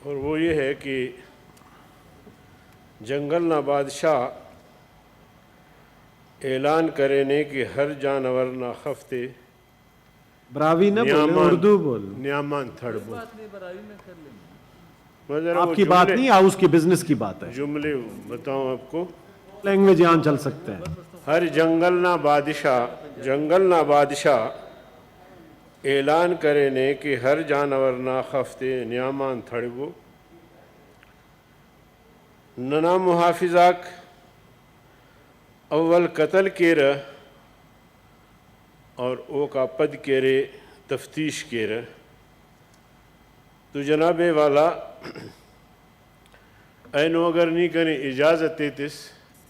اور وہ یہ ہے کہ جنگل نہ بادشاہ اعلان کرے نے کہ ہر جانور نہ خفتے براوی نہ بولے، اردو بول. نیامان تھڑبو. آپ کی بات نہیں، ہاؤس کی بزنس کی بات ہے. جملے بتاؤں آپ کو. لینگویج یہاں چل سکتے ہیں. ہر جنگل نہ بادشاہ اعلان کرے نے کہ ہر جانور نہ خفتے نیامان تھڑبو ننا محافظاک اول قتل کیرہ اور او کا پد کیرے تفتیش کیرہ. تو جناب والا اینو اگر نہیں کریں اجازت دیتس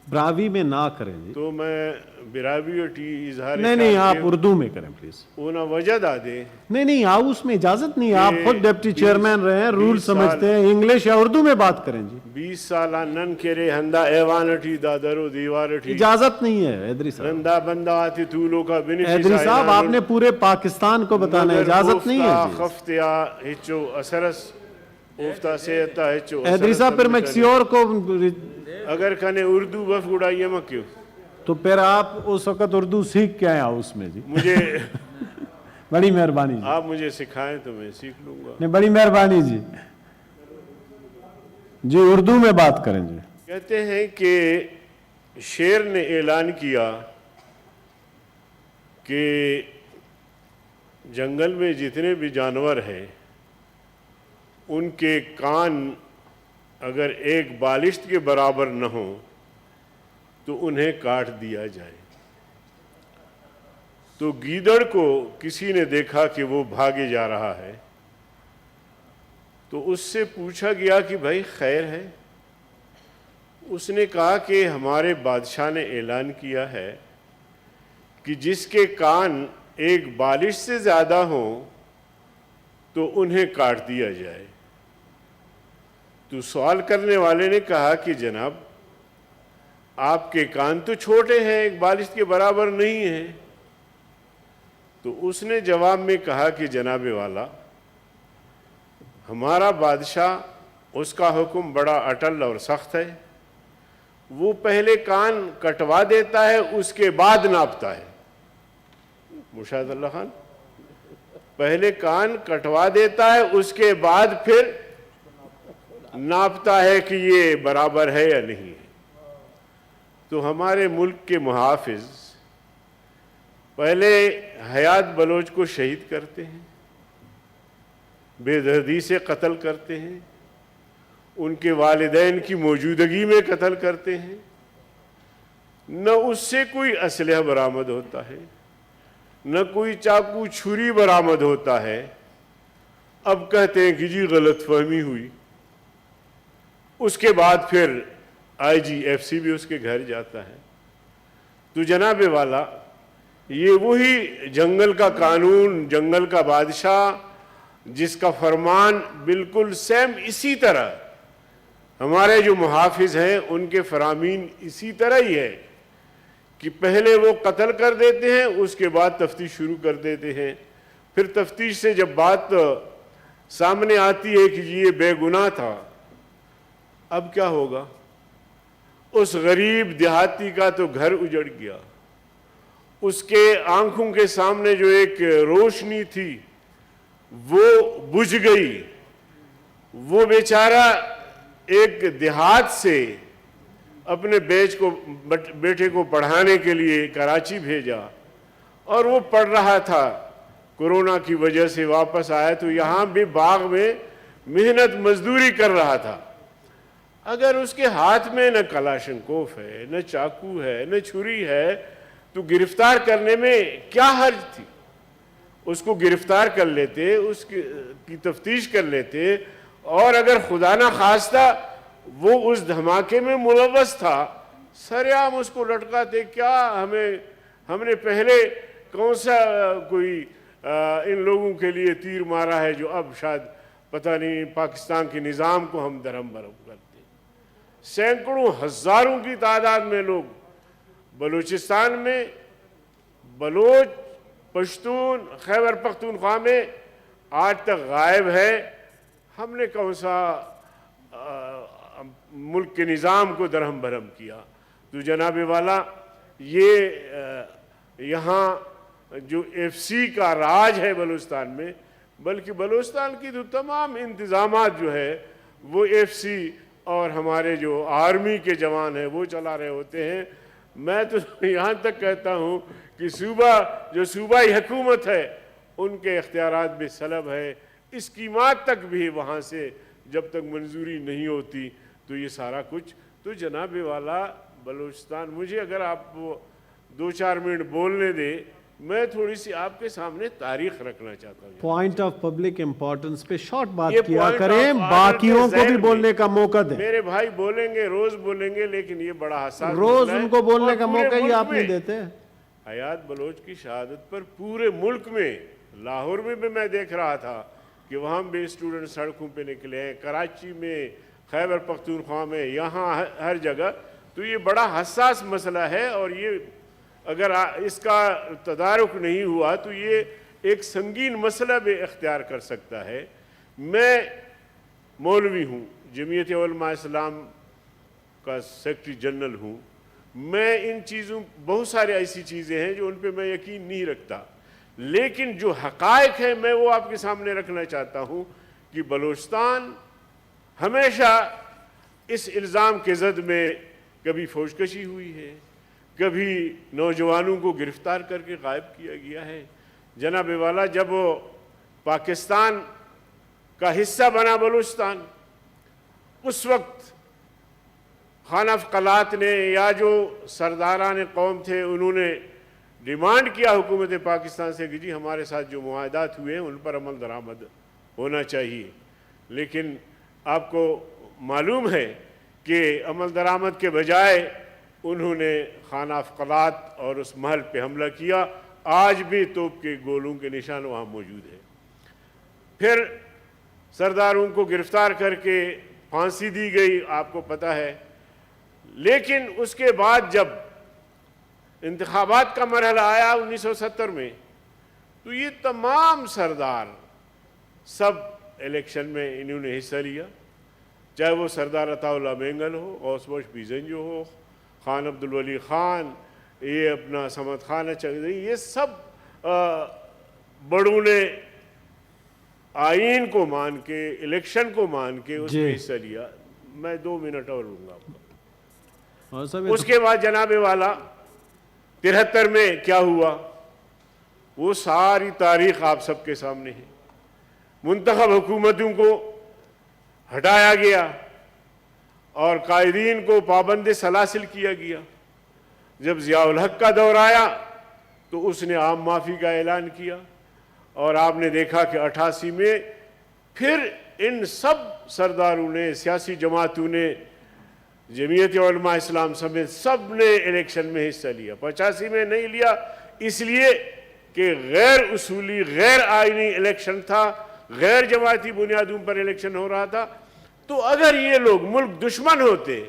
براوی میں نہ کریں جی. تو میں براوی اور ٹی اظہار نہیں آپ اردو میں کریں پلیز. اونا وجہ دا دے. نہیں ہاؤس میں اجازت نہیں. آپ خود ڈپٹی چیئرمین رہے ہیں، رول سمجھتے ہیں. انگلش یا اردو میں بات کریں جی. 20 سالہ نن کرے ہندا ایوان ٹی دادرو دیوار ٹی اجازت نہیں ہے حیدری صاحب. ہندا بندہ آتی طولوں کا بنفیس حیدری صاحب آپ نے پورے پاکستان کو بتانا ہے، اجازت نہیں ہے جی. خفتیا ہچو اثرس اوفتا سیتا ہچو حیدری صاحب پھر میں کسی اور کو اگر کنے اردو بف اڑائیے میں کیوں. تو پھر آپ اس وقت اردو سیکھ کے آئے ہاؤس میں جی. مجھے بڑی مہربانی جی. آپ مجھے سکھائیں تو میں سیکھ لوں گا. نہیں بڑی مہربانی جی. جی اردو میں بات کریں جی. کہتے ہیں کہ شیر نے اعلان کیا کہ جنگل میں جتنے بھی جانور ہیں ان کے کان اگر ایک بالشت کے برابر نہ ہوں تو انہیں کاٹ دیا جائے. تو گیدڑ کو کسی نے دیکھا کہ وہ بھاگے جا رہا ہے تو اس سے پوچھا گیا کہ بھائی خیر ہے. اس نے کہا کہ ہمارے بادشاہ نے اعلان کیا ہے کہ جس کے کان ایک بالش سے زیادہ ہوں تو انہیں کاٹ دیا جائے. تو سوال کرنے والے نے کہا کہ جناب آپ کے کان تو چھوٹے ہیں، ایک بالش کے برابر نہیں ہیں. تو اس نے جواب میں کہا کہ جناب والا ہمارا بادشاہ، اس کا حکم بڑا اٹل اور سخت ہے. وہ پہلے کان کٹوا دیتا ہے، اس کے بعد ناپتا ہے. مشاہد اللہ خان پہلے کان کٹوا دیتا ہے، اس کے بعد پھر ناپتا ہے کہ یہ برابر ہے یا نہیں ہے. تو ہمارے ملک کے محافظ پہلے حیات بلوچ کو شہید کرتے ہیں، بے دردی سے قتل کرتے ہیں، ان کے والدین کی موجودگی میں قتل کرتے ہیں. نہ اس سے کوئی اسلحہ برآمد ہوتا ہے، نہ کوئی چاقو چھری برآمد ہوتا ہے. اب کہتے ہیں کہ جی غلط فہمی ہوئی. اس کے بعد پھر IGFC بھی اس کے گھر جاتا ہے. تو جناب والا یہ وہی جنگل کا قانون، جنگل کا بادشاہ جس کا فرمان بالکل سیم اسی طرح ہمارے جو محافظ ہیں ان کے فرامین اسی طرح ہی ہے کہ پہلے وہ قتل کر دیتے ہیں، اس کے بعد تفتیش شروع کر دیتے ہیں. پھر تفتیش سے جب بات سامنے آتی ہے کہ یہ بے گناہ تھا، اب کیا ہوگا؟ اس غریب دیہاتی کا تو گھر اجڑ گیا، اس کے آنکھوں کے سامنے جو ایک روشنی تھی وہ بجھ گئی. وہ بیچارہ ایک دیہات سے اپنے بیٹے کو پڑھانے کے لیے کراچی بھیجا اور وہ پڑھ رہا تھا. کورونا کی وجہ سے واپس آیا تو یہاں بھی باغ میں محنت مزدوری کر رہا تھا. اگر اس کے ہاتھ میں نہ کلاشنکوف ہے، نہ چاقو ہے، نہ چھری ہے تو گرفتار کرنے میں کیا حرج تھی؟ اس کو گرفتار کر لیتے، اس کی تفتیش کر لیتے، اور اگر خدا نہ خواستہ وہ اس دھماکے میں ملوث تھا، سرعام اس کو لٹکاتے. کیا ہم نے پہلے کون سا کوئی ان لوگوں کے لیے تیر مارا ہے جو اب شاید پتہ نہیں پاکستان کے نظام کو ہم درہم برہم کرتے. سینکڑوں ہزاروں کی تعداد میں لوگ بلوچستان میں، بلوچ، پشتون، خیبر پختونخوا میں آج تک غائب ہے. ہم نے کون سا ملک کے نظام کو درہم برہم کیا؟ تو جناب والا یہ یہاں جو ایف سی کا راج ہے بلوچستان میں، بلکہ بلوچستان کی تو تمام انتظامات جو ہے وہ ایف سی اور ہمارے جو آرمی کے جوان ہیں وہ چلا رہے ہوتے ہیں۔ میں تو یہاں تک کہتا ہوں کہ صوبائی حکومت ہے ان کے اختیارات بھی سلب ہے، اسکیمات تک بھی وہاں سے جب تک منظوری نہیں ہوتی تو یہ سارا کچھ۔ تو جناب والا بلوچستان، مجھے اگر آپ 2-4 منٹ بولنے دیں، میں تھوڑی سی آپ کے سامنے تاریخ رکھنا چاہتا ہوں۔ پوائنٹ آف پبلک امپورٹنس پہ شارٹ بات یہ کیا point کریں، of order باقیوں کے کو بھی ذہن بولنے کا موقع دیں۔ میرے بھائی بولیں گے، روز بولیں گے، لیکن یہ بڑا حساس روز مسئلہ ہے ان کو بولنے اور کا پورے موقع ہی ملک آپ نہیں میں دیتے۔ حیات بلوچ کی شہادت پر پورے ملک میں، لاہور میں بھی میں دیکھ رہا تھا کہ وہاں بھی اسٹوڈنٹ سڑکوں پہ نکلے ہیں، کراچی میں، خیبر پختونخوا میں، یہاں ہر جگہ۔ تو یہ بڑا حساس مسئلہ ہے، اور یہ اگر اس کا تدارک نہیں ہوا تو یہ ایک سنگین مسئلہ بھی اختیار کر سکتا ہے۔ میں مولوی ہوں، جمعیت علماء اسلام کا سیکرٹری جنرل ہوں، میں ان چیزوں، بہت سارے ایسی چیزیں ہیں جو ان پہ میں یقین نہیں رکھتا، لیکن جو حقائق ہیں میں وہ آپ کے سامنے رکھنا چاہتا ہوں کہ بلوچستان ہمیشہ اس الزام کے زد میں کبھی فوجکشی ہوئی ہے، کبھی نوجوانوں کو گرفتار کر کے غائب کیا گیا ہے۔ جناب والا، جب وہ پاکستان کا حصہ بنا بلوچستان، اس وقت خانف قلات نے یا جو سرداران قوم تھے انہوں نے ڈیمانڈ کیا حکومت پاکستان سے کہ جی ہمارے ساتھ جو معاہدات ہوئے ہیں ان پر عمل درآمد ہونا چاہیے، لیکن آپ کو معلوم ہے کہ عمل درآمد کے بجائے انہوں نے خانف قلات اور اس محل پہ حملہ کیا۔ آج بھی توپ کے گولوں کے نشان وہاں موجود ہیں۔ پھر سرداروں کو گرفتار کر کے پھانسی دی گئی، آپ کو پتہ ہے۔ لیکن اس کے بعد جب انتخابات کا مرحلہ آیا 1970 میں، تو یہ تمام سردار سب الیکشن میں انہوں نے حصہ لیا، چاہے وہ سردار عطا اللہ مینگل ہو، غوث بخش بیزنجو ہو، خان عبدالولی خان، یہ اپنا سمد خان چودھری، یہ سب بڑوں نے آئین کو مان کے، الیکشن کو مان کے اس میں حصہ لیا۔ میں 2 منٹ اور لوں گا آپ کو۔ اس کے بعد جناب والا 73 میں کیا ہوا، وہ ساری تاریخ آپ سب کے سامنے ہے۔ منتخب حکومتوں کو ہٹایا گیا اور قائدین کو پابند سلاسل کیا گیا۔ جب ضیاء الحق کا دور آیا تو اس نے عام معافی کا اعلان کیا، اور آپ نے دیکھا کہ 88 میں پھر ان سب سرداروں نے، سیاسی جماعتوں نے، جمعیت علماء اسلام سمیت سب نے الیکشن میں حصہ لیا۔ 85 میں نہیں لیا اس لیے کہ غیر اصولی، غیر آئینی الیکشن تھا، غیر جماعتی بنیادوں پر الیکشن ہو رہا تھا۔ تو اگر یہ لوگ ملک دشمن ہوتے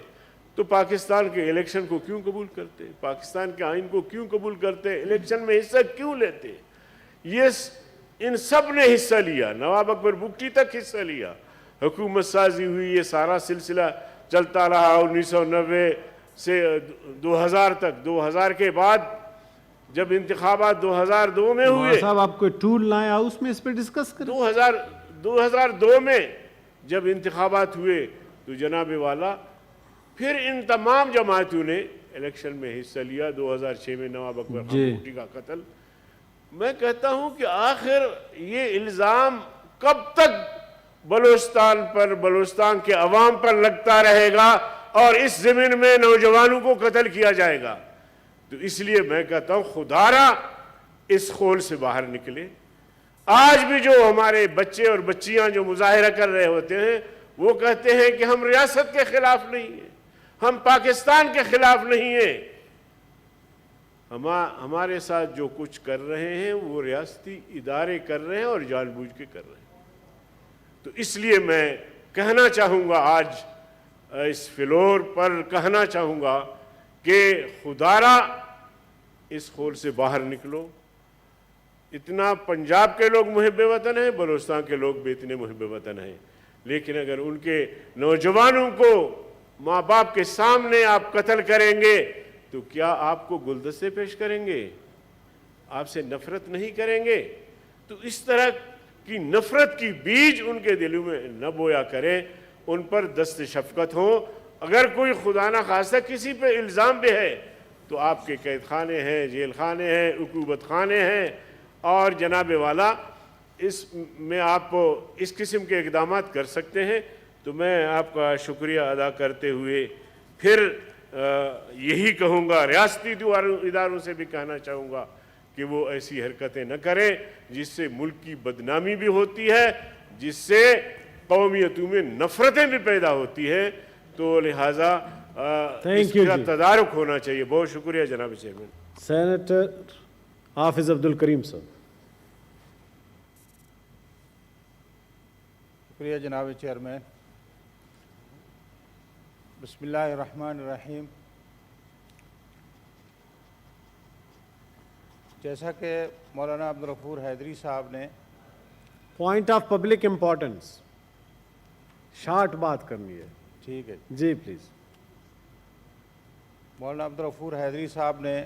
تو پاکستان کے الیکشن کو کیوں قبول کرتے، پاکستان کے آئین کو کیوں قبول کرتے، الیکشن میں حصہ کیوں لیتے؟ یہ ان سب نے حصہ لیا، نواب اکبر بگٹی تک حصہ لیا، حکومت سازی ہوئی، یہ سارا سلسلہ چلتا رہا 1990 سے 2000 تک۔ 2000 کے بعد جب انتخابات 2002 میں ہوئے، صاحب آپ کوئی ٹول لائیں اس میں اس پہ ڈسکس کریں۔ 2002 میں جب انتخابات ہوئے تو جناب والا پھر ان تمام جماعتوں نے الیکشن میں حصہ لیا۔ 2006 میں نواب اکبر خان بگٹی کا قتل۔ میں کہتا ہوں کہ آخر یہ الزام کب تک بلوچستان پر، بلوچستان کے عوام پر لگتا رہے گا اور اس زمین میں نوجوانوں کو قتل کیا جائے گا؟ تو اس لیے میں کہتا ہوں خدارا اس خول سے باہر نکلے۔ آج بھی جو ہمارے بچے اور بچیاں جو مظاہرہ کر رہے ہوتے ہیں وہ کہتے ہیں کہ ہم ریاست کے خلاف نہیں ہیں، ہم پاکستان کے خلاف نہیں ہیں۔ ہمارے ساتھ جو کچھ کر رہے ہیں وہ ریاستی ادارے کر رہے ہیں اور جان بوجھ کے کر رہے ہیں۔ تو اس لیے میں کہنا چاہوں گا، آج اس فلور پر کہنا چاہوں گا کہ خدارا اس خول سے باہر نکلو۔ اتنا پنجاب کے لوگ محب وطن ہیں، بلوچستان کے لوگ بھی اتنے محب وطن ہیں، لیکن اگر ان کے نوجوانوں کو ماں باپ کے سامنے آپ قتل کریں گے تو کیا آپ کو گلدستے پیش کریں گے؟ آپ سے نفرت نہیں کریں گے؟ تو اس طرح کی نفرت کی بیج ان کے دلوں میں نہ بویا کریں، ان پر دست شفقت ہو۔ اگر کوئی خدا نہ خواستہ کسی پہ الزام بھی ہے تو آپ کے قید خانے ہیں، جیل خانے ہیں، عقوبت خانے ہیں، اور جناب والا اس میں آپ اس قسم کے اقدامات کر سکتے ہیں۔ تو میں آپ کا شکریہ ادا کرتے ہوئے پھر یہی کہوں گا، ریاستی اداروں سے بھی کہنا چاہوں گا کہ وہ ایسی حرکتیں نہ کریں جس سے ملک کی بدنامی بھی ہوتی ہے، جس سے قومیتوں میں نفرتیں بھی پیدا ہوتی ہیں۔ تو لہٰذا اس کا تدارک ہونا چاہیے۔ بہت شکریہ جناب چیئرمین۔ سینیٹر حافظ عبد الکریم صاحب۔ شکریہ جناب چیئرمین۔ بسم اللہ الرحمن الرحیم۔ جیسا کہ مولانا عبدالغفور حیدری صاحب نے point of public importance, short بات کرنی ہے۔ ٹھیک ہے جی پلیز۔ مولانا عبدالغفور حیدری صاحب نے